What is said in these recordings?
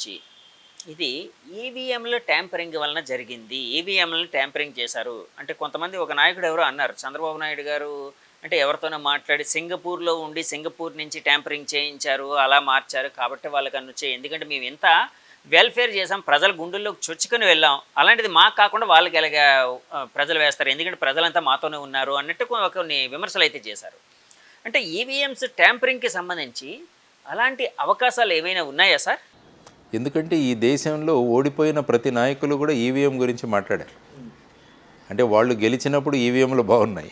సంబంధించి ఇది ఈవీఎంల ట్యాంపరింగ్ వలన జరిగింది. ఈవీఎంలని ట్యాంపరింగ్ చేశారు. అంటే కొంతమంది ఒక నాయకుడు ఎవరో అన్నారు. చంద్రబాబు నాయుడు గారు అంటే ఎవరితోనో మాట్లాడి సింగపూర్‌లో ఉండి సింగపూర్ నుంచి ట్యాంపరింగ్ చేయించారు. అలా మార్చారు. కాబట్టి వాళ్ళకనొచ్చాయి. ఎందుకంటే మేము ఇంత వెల్‌ఫేర్ చేసాం. ప్రజల గుండెల్లోకి చొచ్చుకొని వెళ్ళాం. అలాంటిది మాకు కాకుండా వాళ్ళకి ఎలాగా ప్రజలు వేస్తారు. ఎందుకంటే ప్రజలంతా మాతోనే ఉన్నారు అన్నట్టు కొన్ని విమర్శలైతే చేశారు. అంటే ఈవీఎంస్ ట్యాంపరింగ్‌కి సంబంధించి అలాంటి అవకాశాలు ఏవైనా ఉన్నాయా సార్? ఎందుకంటే ఈ దేశంలో ఓడిపోయిన ప్రతి నాయకులు కూడా ఈవీఎం గురించి మాట్లాడారు. అంటే వాళ్ళు గెలిచినప్పుడు ఈవీఎంలు బాగున్నాయి,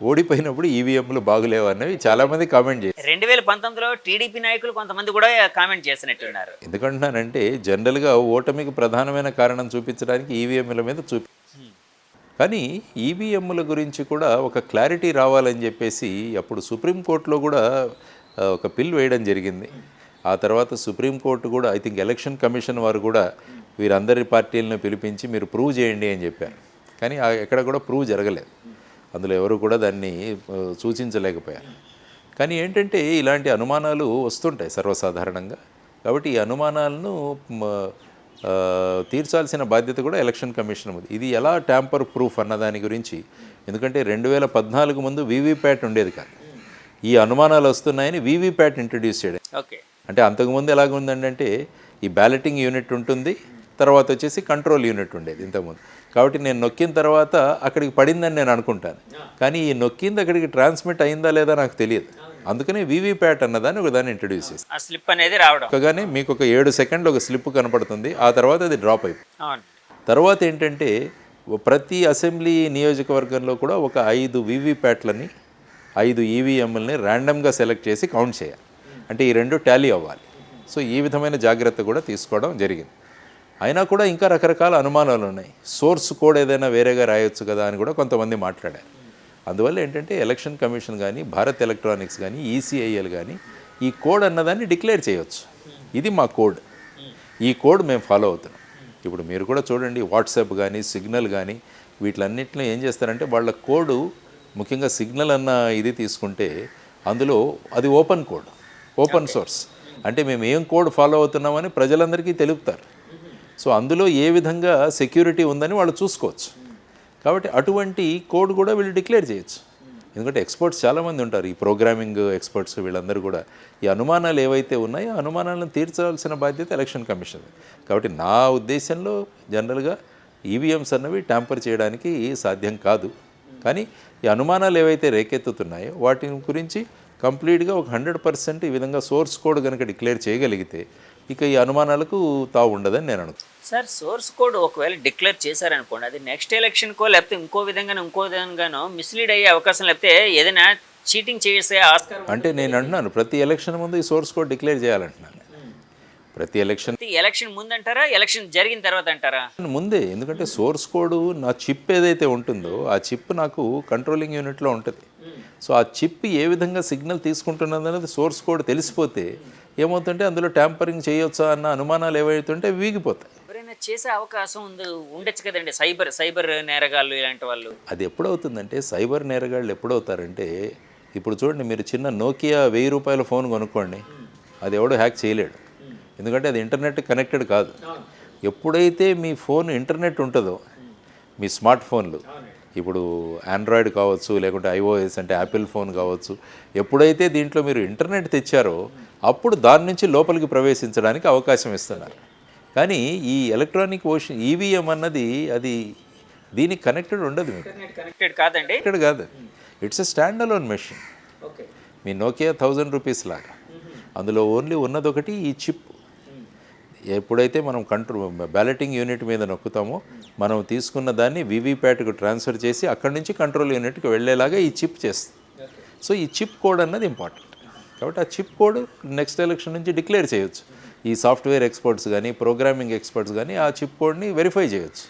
ఓడిపోయినప్పుడు ఈవీఎంలు బాగులేవు అనేవి చాలామంది కామెంట్ చేశారు. 2019లో టీడీపీ నాయకులు కొంతమంది కూడా కామెంట్ చేసినట్టున్నారు. ఎందుకంటున్నానంటే జనరల్గా ఓటమికి ప్రధానమైన కారణం చూపించడానికి ఈవీఎంల మీద కానీ ఈవీఎంల గురించి కూడా ఒక క్లారిటీ రావాలని చెప్పేసి అప్పుడు సుప్రీంకోర్టులో కూడా ఒక పిల్ వేయడం జరిగింది. ఆ తర్వాత సుప్రీంకోర్టు కూడా ఐ థింక్ ఎలక్షన్ కమిషన్ వారు కూడా వీరందరి పార్టీలను పిలిపించి మీరు ప్రూవ్ చేయండి అని చెప్పారు. కానీ ఎక్కడ కూడా ప్రూవ్ జరగలేదు. అందులో ఎవరు కూడా దాన్ని సూచించలేకపోయారు. కానీ ఏంటంటే ఇలాంటి అనుమానాలు వస్తుంటాయి సర్వసాధారణంగా. కాబట్టి ఈ అనుమానాలను తీర్చాల్సిన బాధ్యత కూడా ఎలక్షన్ కమిషన్ ఉంది. ఇది ఎలా ట్యాంపర్ ప్రూఫ్ అన్న దాని గురించి, ఎందుకంటే 2014 ముందు వీవీప్యాట్ ఉండేది కాదు. ఈ అనుమానాలు వస్తున్నాయని వీవీప్యాట్ ఇంట్రడ్యూస్ చేయడం. ఓకే, అంటే అంతకుముందు ఎలాగుందంటే ఈ బ్యాలెటింగ్ యూనిట్ ఉంటుంది, తర్వాత వచ్చేసి కంట్రోల్ యూనిట్ ఉండేది ఇంతకుముందు. కాబట్టి నేను నొక్కిన తర్వాత అక్కడికి పడిందని నేను అనుకుంటాను, కానీ ఈ నొక్కింది అక్కడికి ట్రాన్స్మిట్ అయిందా లేదా నాకు తెలియదు. అందుకని వీవీప్యాట్ అన్నదాన్ని ఒకదాన్ని ఇంట్రడ్యూస్ చేసి ఆ స్లిప్ అనేది రావడం. ఒకగానే మీకు ఒక 7 సెకండ్లు ఒక స్లిప్ కనపడుతుంది, ఆ తర్వాత అది డ్రాప్ అయిపోతుంది. తర్వాత ఏంటంటే ప్రతి అసెంబ్లీ నియోజకవర్గంలో కూడా ఒక 5 వీవీప్యాట్లని 5 ఈవీఎంలని ర్యాండమ్గా సెలెక్ట్ చేసి కౌంట్ చేయాలి. అంటే ఈ రెండు టాలీ అవ్వాలి. సో ఈ విధమైన జాగ్రత్త కూడా తీసుకోవడం జరిగింది. అయినా కూడా ఇంకా రకరకాల అనుమానాలు ఉన్నాయి. సోర్స్ కోడ్ ఏదైనా వేరేగా రాయొచ్చు కదా అని కూడా కొంతమంది మాట్లాడారు. అందువల్ల ఏంటంటే ఎలక్షన్ కమిషన్ కానీ, భారత్ ఎలక్ట్రానిక్స్ కానీ, ఈసీఐఎల్ కానీ ఈ కోడ్ అన్నదాన్ని డిక్లేర్ చేయవచ్చు. ఇది మా కోడ్, ఈ కోడ్ మేము ఫాలో అవుతున్నాం. ఇప్పుడు మీరు కూడా చూడండి, వాట్సాప్ కానీ, సిగ్నల్ కానీ వీటిలన్నింటిలో ఏం చేస్తారంటే వాళ్ళ కోడు, ముఖ్యంగా సిగ్నల్ అన్న ఇది తీసుకుంటే అందులో అది ఓపెన్ కోడ్, ఓపెన్ సోర్స్. అంటే మేము ఏం కోడ్ ఫాలో అవుతున్నామని ప్రజలందరికీ తెలుపుతారు. సో అందులో ఏ విధంగా సెక్యూరిటీ ఉందని వాళ్ళు చూసుకోవచ్చు. కాబట్టి అటువంటి కోడ్ కూడా వీళ్ళు డిక్లేర్ చేయొచ్చు. ఎందుకంటే ఎక్స్పర్ట్స్ చాలామంది ఉంటారు, ఈ ప్రోగ్రామింగ్ ఎక్స్పర్ట్స్, వీళ్ళందరూ కూడా ఈ అనుమానాలు ఏవైతే ఉన్నాయో ఆ అనుమానాలను తీర్చాల్సిన బాధ్యత ఎలక్షన్ కమిషన్. కాబట్టి నా ఉద్దేశంలో జనరల్గా ఈవీఎంస్ అన్నవి ట్యాంపర్ చేయడానికి సాధ్యం కాదు. కానీ ఈ అనుమానాలు ఏవైతే రేకెత్తుతున్నాయో వాటి గురించి కంప్లీట్గా ఒక 100% ఈ విధంగా సోర్స్ కోడ్ కనుక డిక్లేర్ చేయగలిగితే ఇక ఈ అనుమానాలకు తావు ఉండదని నేను అనుకుంటున్నాను. సార్, సోర్స్ కోడ్ ఒకవేళ డిక్లేర్ చేశారనుకోండి, అది నెక్స్ట్ ఎలక్షన్కో లేకపోతే ఇంకో విధంగానో మిస్లీడ్ అయ్యే అవకాశం, లేకపోతే ఏదైనా చీటింగ్ చేసే ఆస్కారం. అంటే నేను అంటున్నాను ప్రతి ఎలక్షన్ ముందు ఈ సోర్స్ కోడ్ డిక్లేర్ చేయాలంటున్నాను. ప్రతి ఎలక్షన్ ముందంటారా, ఎలక్షన్ జరిగిన తర్వాత అంటారా? ముందే. ఎందుకంటే సోర్స్ కోడ్ నా చిప్ ఏదైతే ఉంటుందో ఆ చిప్ నాకు కంట్రోలింగ్ యూనిట్లో ఉంటుంది. సో ఆ చిప్ ఏ విధంగా సిగ్నల్ తీసుకుంటున్నది అనేది సోర్స్ కోడ్ తెలిసిపోతే ఏమవుతుంటే అందులో ట్యాంపరింగ్ చేయొచ్చా అన్న అనుమానాలు ఏవైతుంటే వీగిపోతాయి. ఎవరైనా చేసే అవకాశం ఉండొచ్చు కదండి, సైబర్ నేరగాళ్ళు ఇలాంటి వాళ్ళు. అది ఎప్పుడవుతుందంటే సైబర్ నేరగాళ్ళు ఎప్పుడవుతారంటే, ఇప్పుడు చూడండి, మీరు చిన్న నోకియా 1000 రూపాయల ఫోన్ కొనుక్కోండి, అది ఎవడో హ్యాక్ చేయలేడు. ఎందుకంటే అది ఇంటర్నెట్ కనెక్టెడ్ కాదు. ఎప్పుడైతే మీ ఫోన్ ఇంటర్నెట్ ఉంటుందో, మీ స్మార్ట్ ఫోన్లు, ఇప్పుడు ఆండ్రాయిడ్ కావచ్చు, లేకుంటే ఐఓఎస్ అంటే యాపిల్ ఫోన్ కావచ్చు, ఎప్పుడైతే దీంట్లో మీరు ఇంటర్నెట్ తెచ్చారో అప్పుడు దాని నుంచి లోపలికి ప్రవేశించడానికి అవకాశం ఇస్తున్నారు. కానీ ఈ ఎలక్ట్రానిక్ ఈవీఎం అన్నది అది దీనికి కనెక్టెడ్ ఉండదు. మీకు కనెక్టెడ్ కాదండి, ఇక్కడ కాదు. It's a stand alone machine. Me Nokia 1000 rupees లాగా అందులో ఓన్లీ ఉన్నదొకటి ఈ చిప్. ఎప్పుడైతే మనం బ్యాలెటింగ్ యూనిట్ మీద నొక్కుతామో మనం తీసుకున్న దాన్ని వీవీప్యాట్కు ట్రాన్స్ఫర్ చేసి అక్కడి నుంచి కంట్రోల్ యూనిట్కి వెళ్ళేలాగా ఈ చిప్ చేస్తుంది. సో ఈ చిప్ కోడ్ అన్నది ఇంపార్టెంట్. కాబట్టి ఆ చిప్ కోడ్ నెక్స్ట్ ఎలక్షన్ నుంచి డిక్లేర్ చేయొచ్చు. ఈ సాఫ్ట్వేర్ ఎక్స్పర్ట్స్ కానీ, ప్రోగ్రామింగ్ ఎక్స్పర్ట్స్ కానీ ఆ చిప్ కోడ్ని వెరిఫై చేయొచ్చు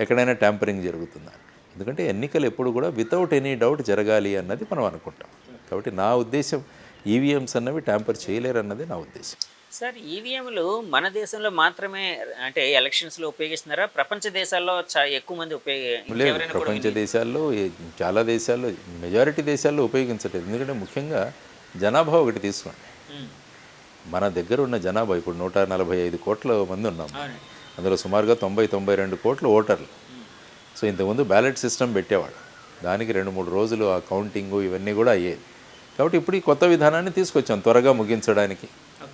ఎక్కడైనా ట్యాంపరింగ్ జరుగుతుందా. ఎందుకంటే ఎన్నికలు ఎప్పుడు కూడా వితౌట్ ఎనీ డౌట్ జరగాలి అన్నది మనం అనుకుంటాం. కాబట్టి నా ఉద్దేశం ఈవీఎంస్ అన్నవి ట్యాంపర్ చేయలేరు అన్నది నా ఉద్దేశం. సార్, ఈవీఎంలు మన దేశంలో మాత్రమే అంటే ఎలక్షన్స్లో ఉపయోగిస్తున్నారా? ప్రపంచ దేశాల్లో ఎక్కువ మంది లేదు. ప్రపంచ దేశాల్లో చాలా దేశాల్లో, మెజారిటీ దేశాల్లో ఉపయోగించట్లేదు. ఎందుకంటే ముఖ్యంగా జనాభా ఒకటి తీసుకోండి. మన దగ్గర ఉన్న జనాభా ఇప్పుడు 145 కోట్ల మంది ఉన్నాం, అందులో సుమారుగా 92 కోట్లు ఓటర్లు. సో ఇంతకుముందు బ్యాలెట్ సిస్టమ్ పెట్టేవాడు, దానికి 2-3 రోజులు ఆ కౌంటింగు ఇవన్నీ కూడా అయ్యేది. కాబట్టి ఇప్పుడు ఈ కొత్త విధానాన్ని తీసుకొచ్చాం త్వరగా ముగించడానికి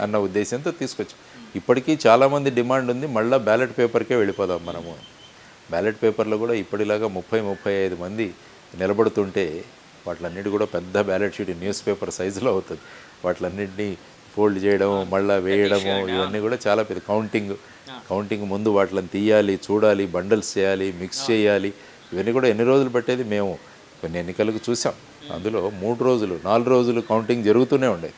అన్న ఉద్దేశంతో తీసుకొచ్చాం. ఇప్పటికీ చాలామంది డిమాండ్ ఉంది, మళ్ళీ బ్యాలెట్ పేపర్కే వెళ్ళిపోదాం మనము. బ్యాలెట్ పేపర్లో కూడా ఇప్పటిలాగా 30-35 మంది నిలబడుతుంటే వాటిలన్నిటి కూడా పెద్ద బ్యాలెట్ షీట్ న్యూస్ పేపర్ సైజులో అవుతుంది. వాటిలన్నింటినీ ఫోల్డ్ చేయడం, మళ్ళీ వేయడము, ఇవన్నీ కూడా చాలా పెద్ద కౌంటింగ్ ముందు వాటిని తీయాలి, చూడాలి, బండల్స్ చేయాలి, మిక్స్ చేయాలి. ఇవన్నీ కూడా ఎన్ని రోజులు పట్టేది మేము కొన్ని ఎన్నికలకు చూసాం. అందులో 3 రోజులు 4 రోజులు కౌంటింగ్ జరుగుతూనే ఉండేది.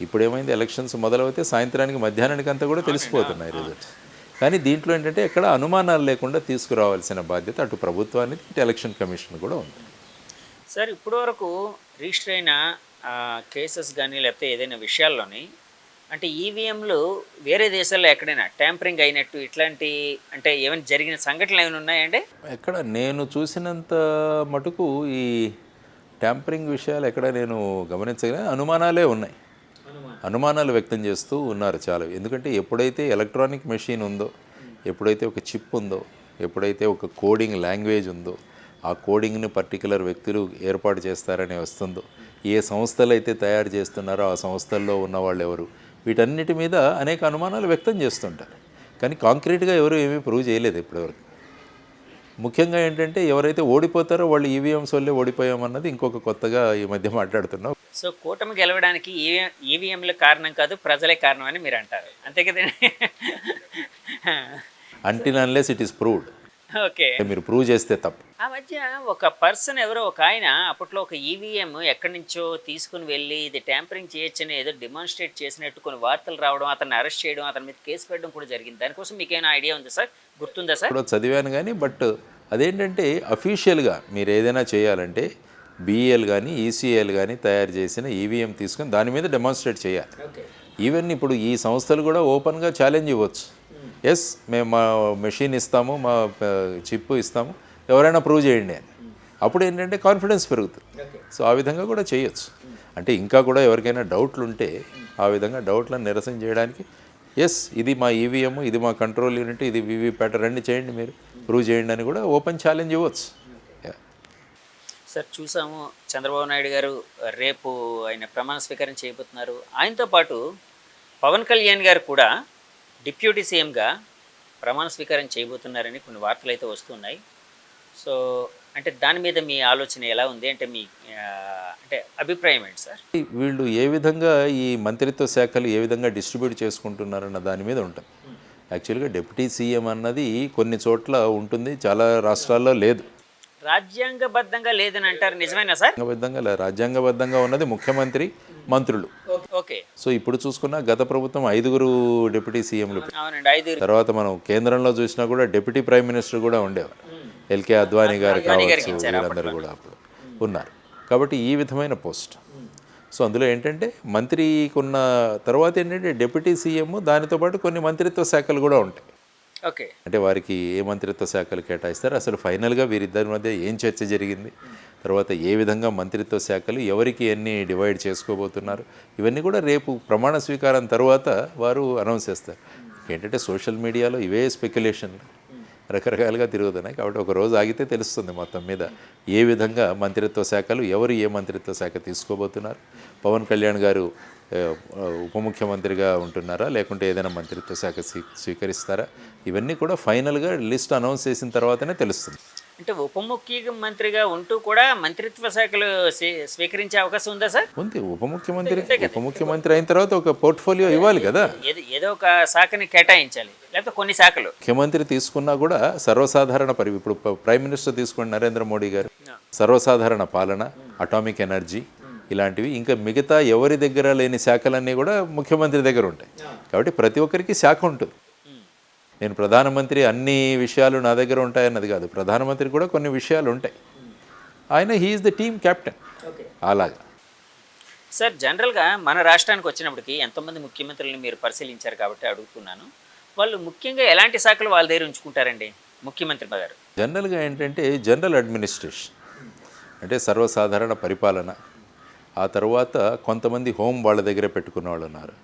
ఇప్పుడు ఏమైంది, ఎలక్షన్స్ మొదలవుతే సాయంత్రానికి మధ్యాహ్నానికి అంతా కూడా తెలిసిపోతున్నాయి రిజల్ట్స్. కానీ దీంట్లో ఏంటంటే ఎక్కడ అనుమానాలు లేకుండా తీసుకురావాల్సిన బాధ్యత అటు ప్రభుత్వానికి ఇటు ఎలక్షన్ కమిషన్ కూడా ఉంది. సార్ ఇప్పటివరకు రిజిస్టర్ అయిన కేసెస్ కానీ లేకపోతే ఏదైనా విషయాల్లోని అంటే ఈవీఎంలు వేరే దేశాల్లో ఎక్కడైనా ట్యాంపరింగ్ అయినట్టు ఇట్లాంటి అంటే ఏమైనా జరిగిన సంఘటనలు ఏమైనా ఉన్నాయండి? ఎక్కడ నేను చూసినంత మటుకు ఈ ట్యాంపరింగ్ విషయాలు ఎక్కడ నేను గమనించగానే అనుమానాలే ఉన్నాయి. అనుమానాలు వ్యక్తం చేస్తూ ఉన్నారు చాలా. ఎందుకంటే ఎప్పుడైతే ఎలక్ట్రానిక్ మెషిన్ ఉందో, ఎప్పుడైతే ఒక చిప్ ఉందో, ఎప్పుడైతే ఒక కోడింగ్ లాంగ్వేజ్ ఉందో, ఆ కోడింగ్ని పర్టికులర్ వ్యక్తులు ఏర్పాటు చేస్తారని వస్తుందో, ఏ సంస్థలు అయితే తయారు చేస్తున్నారో ఆ సంస్థల్లో ఉన్న వాళ్ళు ఎవరు, వీటన్నిటి మీద అనేక అనుమానాలు వ్యక్తం చేస్తుంటారు. కానీ కాంక్రీట్గా ఎవరు ఏమీ ప్రూవ్ చేయలేదు ఇప్పటివరకు. ముఖ్యంగా ఏంటంటే ఎవరైతే ఓడిపోతారో వాళ్ళు ఈవీఎంస్ వల్లే ఓడిపోయామన్నది ఇంకొక కొత్తగా ఈ మధ్య మాట్లాడుతున్నాం. సో కూటమి గెలవడానికి ఈవీఎంలు కారణం కాదు, ప్రజలే కారణం అని మీరు అంటారు, అంతే కదండి? Until unless it is proved. Okay, మీరు ప్రూవ్ చేస్తే తప్పు. ఆ మధ్య ఒక పర్సన్ ఎవరో ఒక ఆయన అప్పట్లో ఒక ఈవీఎం ఎక్కడి నుంచో తీసుకుని వెళ్ళి ఇది ట్యాంపరింగ్ చేయొచ్చని ఏదో డెమాన్స్ట్రేట్ చేసినట్టు కొన్ని వార్తలు రావడం, అతన్ని అరెస్ట్ చేయడం, అతని మీద కేసు పెట్టడం కూడా జరిగింది. దానికోసం మీకు ఏమైనా ఐడియా ఉందా సార్, గుర్తుందా సార్? ఇప్పుడు చదివాను కానీ, బట్ అదేంటంటే అఫీషియల్గా మీరు ఏదైనా చేయాలంటే బీఏఎల్ కానీ ఈసీఏఎల్ కానీ తయారు చేసిన ఈవీఎం తీసుకొని దాని మీద డెమాన్స్ట్రేట్ చేయాలి. ఈవెన్ ఇప్పుడు ఈ సంస్థలు కూడా ఓపెన్గా ఛాలెంజ్ ఇవ్వచ్చు. ఎస్, మేము మా మెషిన్ ఇస్తాము, మా చిప్ ఇస్తాము, ఎవరైనా ప్రూవ్ చేయండి అని. అప్పుడు ఏంటంటే కాన్ఫిడెన్స్ పెరుగుతుంది. సో ఆ విధంగా కూడా చేయొచ్చు. అంటే ఇంకా కూడా ఎవరికైనా డౌట్లు ఉంటే ఆ విధంగా డౌట్లను నిరసన చేయడానికి ఎస్ ఇది మా ఈవీఎం, ఇది మా కంట్రోల్ యూనిట్, ఇది వీవీప్యాట్, రండి చేయండి, మీరు ప్రూవ్ చేయండి అని కూడా ఓపెన్ ఛాలెంజ్ ఇవ్వచ్చు. సార్ చూసాము చంద్రబాబు నాయుడు గారు రేపు ఆయన ప్రమాణ స్వీకారం చేయబోతున్నారు. ఆయనతో పాటు పవన్ కళ్యాణ్ గారు కూడా డిప్యూటీ సీఎంగా ప్రమాణ స్వీకారం చేయబోతున్నారని కొన్ని వార్తలు అయితే వస్తున్నాయి. సో అంటే దాని మీద మీ ఆలోచన ఎలా ఉంది, అంటే మీ అంటే అభిప్రాయం ఏంటి సార్? వీళ్ళు ఏ విధంగా ఈ మంత్రిత్వ శాఖలు ఏ విధంగా డిస్ట్రిబ్యూట్ చేసుకుంటున్నారన్న దాని మీద ఉంటుంది. యాక్చువల్గా డిప్యూటీ సీఎం అన్నది కొన్ని చోట్ల ఉంటుంది, చాలా రాష్ట్రాల్లో లేదు. రాజ్యాంగబద్ధంగా లేదని అంటారు, నిజమేనా సార్? రాజ్యాంగబద్ధంగా ఉన్నది ముఖ్యమంత్రి, మంత్రులు. ఓకే. సో ఇప్పుడు చూసుకున్నా గత ప్రభుత్వం 5 డిప్యూటీ సీఎంలు. అవునండి, 5. తర్వాత మనం కేంద్రంలో చూసినా కూడా డిప్యూటీ ప్రైమ్ మినిస్టర్ కూడా ఉండేవారు. ఎల్కే అద్వానీ గారు కావచ్చు, వీరందరూ కూడా అప్పుడు ఉన్నారు. కాబట్టి ఈ విధమైన పోస్ట్. సో అందులో ఏంటంటే మంత్రికి ఉన్న తర్వాత ఏంటంటే డిప్యూటీ సీఎం, దానితో పాటు కొన్ని మంత్రిత్వ శాఖలు కూడా ఉంటాయి. ఓకే. అంటే వారికి ఏ మంత్రిత్వ శాఖలు కేటాయిస్తారు, అసలు ఫైనల్గా వీరిద్దరి మధ్య ఏం చర్చ జరిగింది, తర్వాత ఏ విధంగా మంత్రిత్వ శాఖలు ఎవరికి ఎన్ని డివైడ్ చేసుకోబోతున్నారు, ఇవన్నీ కూడా రేపు ప్రమాణ స్వీకారం తర్వాత వారు అనౌన్స్ చేస్తారు. ఏంటంటే సోషల్ మీడియాలో ఇవే స్పెక్యులేషన్లు రకరకాలుగా తిరుగుతున్నాయి. కాబట్టి ఒక రోజు ఆగితే తెలుస్తుంది మొత్తం మీద ఏ విధంగా మంత్రిత్వ శాఖలు ఎవరు ఏ మంత్రిత్వ శాఖ తీసుకోబోతున్నారు. పవన్ కళ్యాణ్ గారు ఉప ముఖ్యమంత్రిగా ఉంటున్నారా, లేకుంటే ఏదైనా మంత్రిత్వ శాఖ స్వీకరిస్తారా, ఇవన్నీ కూడా ఫైనల్గా లిస్ట్ అనౌన్స్ చేసిన తర్వాతనే తెలుస్తుంది. అంటే ఉప ముఖ్యమంత్రిగా ఉంటూ కూడా మంత్రిత్వ శాఖలు స్వీకరించే అవకాశం ఉందా సార్? ఉంది. ఉప ముఖ్యమంత్రి అయిన తర్వాత ఒక పోర్ట్ఫోలియో ఇవ్వాలి కదా, ఏదో ఒక శాఖని కేటాయించాలి, లేకపోతే కొన్ని శాఖలు. ముఖ్యమంత్రి తీసుకున్నా కూడా సర్వసాధారణ ఇప్పుడు ప్రైమ్ మినిస్టర్ తీసుకోండి నరేంద్ర మోడీ గారు, సర్వసాధారణ పాలన, అటామిక్ ఎనర్జీ, ఇలాంటివి ఇంకా మిగతా ఎవరి దగ్గర లేని శాఖలన్నీ కూడా ముఖ్యమంత్రి దగ్గర ఉంటాయి. కాబట్టి ప్రతి ఒక్కరికి శాఖ ఉంటుంది. నేను ప్రధానమంత్రి అన్ని విషయాలు నా దగ్గర ఉంటాయన్నది కాదు, ప్రధానమంత్రి కూడా కొన్ని విషయాలు ఉంటాయి. ఆయన హీఈస్ ద టీమ్ కెప్టెన్. అలాగా సార్ జనరల్గా మన రాష్ట్రానికి వచ్చినప్పటికీ ఎంతోమంది ముఖ్యమంత్రులను మీరు పరిశీలించారు కాబట్టి అడుగుతున్నాను, వాళ్ళు ముఖ్యంగా ఎలాంటి శాఖలు వాళ్ళ దగ్గర ఉంచుకుంటారండి ముఖ్యమంత్రి గారు? జనరల్గా ఏంటంటే జనరల్ అడ్మినిస్ట్రేషన్ అంటే సర్వసాధారణ పరిపాలన, ఆ తర్వాత కొంతమంది హోమ్ వాళ్ళ దగ్గర పెట్టుకున్న వాళ్ళు ఉన్నారు,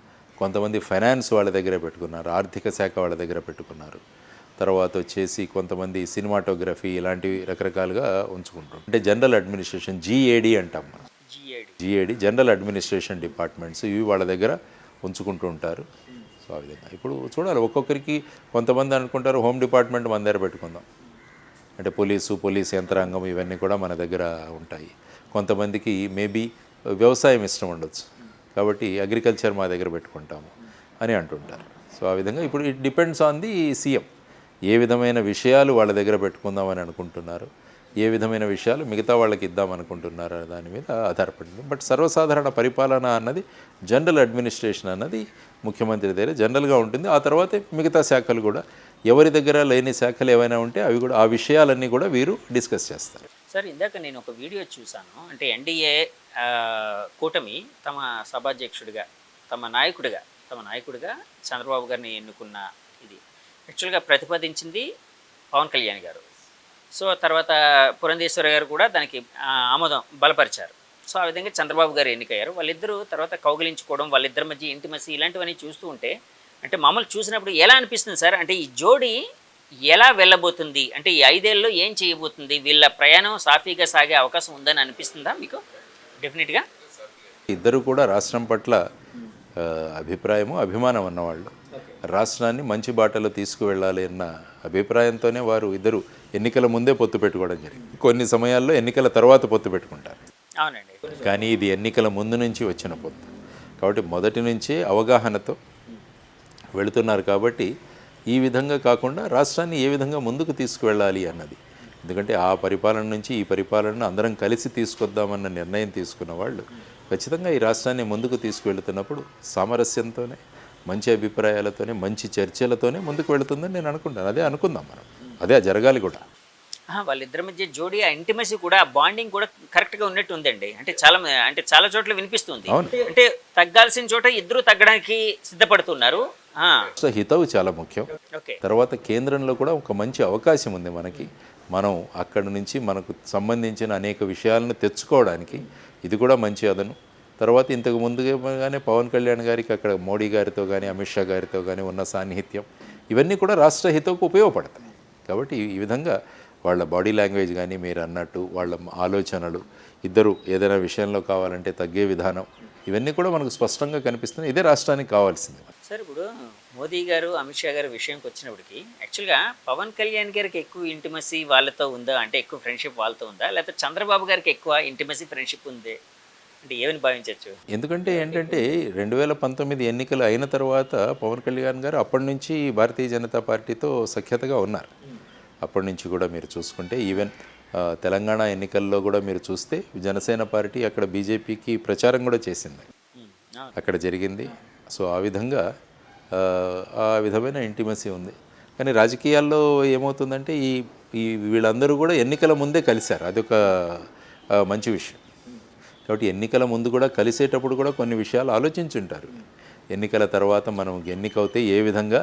కొంతమంది ఫైనాన్స్ వాళ్ళ దగ్గర పెట్టుకున్నారు, ఆర్థిక శాఖ వాళ్ళ దగ్గర పెట్టుకున్నారు. తర్వాత వచ్చేసి కొంతమంది సినిమాటోగ్రఫీ ఇలాంటివి రకరకాలుగా ఉంచుకుంటారు. అంటే జనరల్ అడ్మినిస్ట్రేషన్ GAD అంటాం మనం. GAD జనరల్ అడ్మినిస్ట్రేషన్ డిపార్ట్మెంట్స్ ఇవి వాళ్ళ దగ్గర ఉంచుకుంటూ ఉంటారు. సో ఆ విధంగా ఇప్పుడు చూడాలి, ఒక్కొక్కరికి కొంతమంది అనుకుంటారు హోమ్ డిపార్ట్మెంట్ మన దగ్గర పెట్టుకుందాం, అంటే పోలీస్ యంత్రాంగం ఇవన్నీ కూడా మన దగ్గర ఉంటాయి. కొంతమందికి మేబీ వ్యవసాయం ఇష్టం ఉండొచ్చు, కాబట్టి అగ్రికల్చర్ మా దగ్గర పెట్టుకుంటాము అని అంటుంటారు. సో ఆ విధంగా ఇప్పుడు it depends on the CM ఏ విధమైన విషయాలు వాళ్ళ దగ్గర పెట్టుకుందామని అనుకుంటున్నారు, ఏ విధమైన విషయాలు మిగతా వాళ్ళకి ఇద్దాం అనుకుంటున్నారు అనే దాని మీద ఆధారపడింది. బట్ సర్వసాధారణ పరిపాలన అన్నది జనరల్ అడ్మినిస్ట్రేషన్ అన్నది ముఖ్యమంత్రి దగ్గర జనరల్గా ఉంటుంది. ఆ తర్వాతే మిగతా శాఖలు కూడా ఎవరి దగ్గర లేని శాఖలు ఏవైనా ఉంటే అవి కూడా ఆ విషయాలన్నీ కూడా వీరు డిస్కస్ చేస్తారు. సార్ ఇందాక నేను ఒక వీడియో చూశాను, అంటే ఎన్డీఏ కూటమి తమ సభాధ్యక్షుడిగా తమ నాయకుడిగా చంద్రబాబు గారిని ఎన్నుకున్న ఇది యాక్చువల్గా ప్రతిపాదించింది పవన్ కళ్యాణ్ గారు. సో తర్వాత పురంధేశ్వరి గారు కూడా దానికి ఆమోదం బలపరిచారు. సో ఆ విధంగా చంద్రబాబు గారు ఎన్నికయ్యారు. వాళ్ళిద్దరూ తర్వాత కౌగిలించుకోవడం, వాళ్ళిద్దరి మధ్య ఇంటిమసీ ఇలాంటివన్నీ చూస్తూ ఉంటే అంటే మామూలు చూసినప్పుడు ఎలా అనిపిస్తుంది సార్, అంటే ఈ జోడీ ఎలా వెళ్ళబోతుంది, అంటే ఈ 5 ఏళ్ళలో ఏం చేయబోతుంది, వీళ్ళ ప్రయాణం సాఫీగా సాగే అవకాశం ఉందని అనిపిస్తుందా మీకు? డెఫినెట్గా ఇద్దరు కూడా రాష్ట్రం పట్ల అభిప్రాయము అభిమానం ఉన్నవాళ్ళు, రాష్ట్రాన్ని మంచి బాటలో తీసుకువెళ్ళాలి అన్న అభిప్రాయంతోనే వారు ఇద్దరు ఎన్నికల ముందే పొత్తు పెట్టుకోవడం జరిగింది. కొన్ని సమయాల్లో ఎన్నికల తర్వాత పొత్తు పెట్టుకుంటారు. అవునండి. కానీ ఇది ఎన్నికల ముందు నుంచి వచ్చిన పొత్తు కాబట్టి మొదటి నుంచే అవగాహనతో వెళుతున్నారు. కాబట్టి ఈ విధంగా కాకుండా రాష్ట్రాన్ని ఏ విధంగా ముందుకు తీసుకువెళ్ళాలి అన్నది, ఎందుకంటే ఆ పరిపాలన నుంచి ఈ పరిపాలనను అందరం కలిసి తీసుకొద్దామన్న నిర్ణయం తీసుకున్న వాళ్ళు ఖచ్చితంగా ఈ రాష్ట్రాన్ని ముందుకు తీసుకువెళుతున్నప్పుడు సామరస్యంతోనే, మంచి అభిప్రాయాలతోనే, మంచి చర్చలతోనే ముందుకు వెళుతుందని నేను అనుకుంటాను. అదే అనుకుందాం మనం, అదే జరగాలి కూడా. వాళ్ళిద్దరి మధ్య జోడీ ఆ ఇంటిమసీ కూడా, ఆ బాండింగ్ కూడా కరెక్ట్గా ఉన్నట్టు ఉందండి. అంటే చాలా చోట్ల వినిపిస్తుంది. అంటే తగ్గాల్సిన చోట ఇద్దరు తగ్గడానికి సిద్ధపడుతున్నారు. సో హితవు చాలా ముఖ్యం. తర్వాత కేంద్రంలో కూడా ఒక మంచి అవకాశం ఉంది మనకి. మనం అక్కడి నుంచి మనకు సంబంధించిన అనేక విషయాలను తెచ్చుకోవడానికి ఇది కూడా మంచి అదను. తర్వాత ఇంతకు ముందుగానే పవన్ కళ్యాణ్ గారికి అక్కడ మోడీ గారితో కానీ అమిత్ షా గారితో కానీ ఉన్న సాన్నిహిత్యం ఇవన్నీ కూడా రాష్ట్ర హితవుకు ఉపయోగపడతాయి. కాబట్టి ఈ విధంగా వాళ్ళ బాడీ లాంగ్వేజ్ కానీ మీరు అన్నట్టు వాళ్ళ ఆలోచనలు, ఇద్దరు ఏదైనా విషయంలో కావాలంటే తగ్గే విధానం, ఇవన్నీ కూడా మనకు స్పష్టంగా కనిపిస్తున్నాయి. ఇదే రాష్ట్రానికి కావాల్సింది. సార్ ఇప్పుడు మోదీ గారు అమిత్ షా గారు విషయంకి వచ్చినప్పటికీ యాక్చువల్గా పవన్ కళ్యాణ్ గారికి ఎక్కువ ఇంటిమసీ వాళ్ళతో ఉందా, అంటే ఎక్కువ ఫ్రెండ్షిప్ వాళ్ళతో ఉందా, లేకపోతే చంద్రబాబు గారికి ఎక్కువ ఇంటిమసీ ఫ్రెండ్షిప్ ఉంది అంటే ఏమని భావించవచ్చు? ఎందుకంటే ఏంటంటే 2019 ఎన్నికలు అయిన తర్వాత పవన్ కళ్యాణ్ గారు అప్పటి నుంచి భారతీయ జనతా పార్టీతో సఖ్యతగా ఉన్నారు. అప్పటి నుంచి కూడా మీరు చూసుకుంటే ఈవెన్ తెలంగాణ ఎన్నికల్లో కూడా మీరు చూస్తే జనసేన పార్టీ అక్కడ బీజేపీకి ప్రచారం కూడా చేసింది, అక్కడ జరిగింది. సో ఆ విధంగా ఆ విధమైన ఇంటిమసీ ఉంది. కానీ రాజకీయాల్లో ఏమవుతుందంటే ఈ వీళ్ళందరూ కూడా ఎన్నికల ముందే కలిశారు, అదొక మంచి విషయం. కాబట్టి ఎన్నికల ముందు కూడా కలిసేటప్పుడు కూడా కొన్ని విషయాలు ఆలోచించుంటారు. ఎన్నికల తర్వాత మనం ఎన్నికవుతే ఏ విధంగా